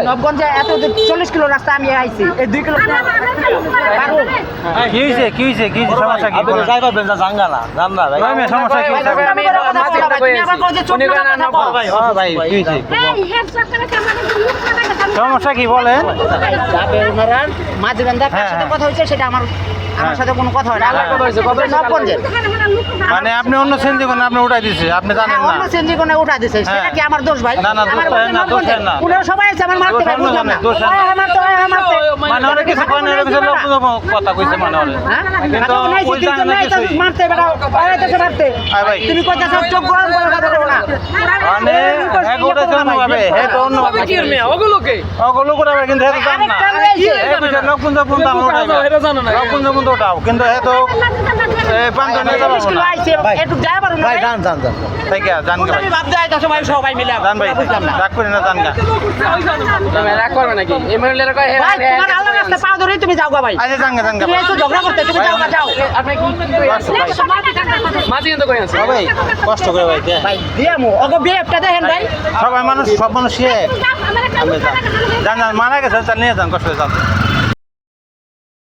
নবগঞ্জে এত 40 কিলো রাস্তা আমি আইছি এই 2 কিলো সমস্যা কি জাঙ্গা না জানলা ভাই সমস্যা কি সমস্যা কি বলেন মাঝবান্ধা কার সাথে কথা হয়েছে সেটা আমার সাথে কোনো কথা হয় না নবগঞ্জে মানে আপনি অন্য সেন্দি কোনে আপনি উঠাই দিছে আপনি জানেন না অন্য সেন্দি কোনে উঠাই দিছে সেটা কি আমার দোষ ভাই না দোষ না পুরো সবাই আছে আমার মারতে ভাই বুঝলাম না মানে অনেক কিছু কোন এর ভিতরে লোক কথা কইছে মানে ওরে কিন্তু ওই জানেন না কিছু মারতে বেটা আইতেছে মারতে তুমি কথা সব চোখ গরম করে কথা বলো না মানে এগোটা জন্য ভাবে হে তো অন্য ভাবে কি মে ওগুলোকে করে কিন্তু হে তো জান না এই বিষয় লোকপুঞ্জ পুঞ্জ আমরা উঠাইবা এটা জানো না লোকপুঞ্জ পুঞ্জ উঠাও কিন্তু হে তো পাঁচজন নিয়ে যাবো না একটু যাই পারো না ভাই জান তাই কি জান কে ভাই ভাবতে আইতাছো ভাই সবাই মিলে জান ভাই রাগ করে না জান গা তুমি রাগ করবে নাকি এমএলএ কয় ভাই তোমার আল্লাহ রাস্তা পা ধরেই তুমি যাও গা ভাই আচ্ছা জান গা তুমি এসে ঝগড়া করতে তুমি যাও গা যাও আপনি কি মাঝে কিন্তু কই আছে ভাই কষ্ট করে ভাই ভাই দিয়ামু ওগো বিয়েটা দেখেন ভাই সবাই মানুষ সব মানুষ এক আমি জান মারা গেছে নিয়ে যান কষ্ট করে যান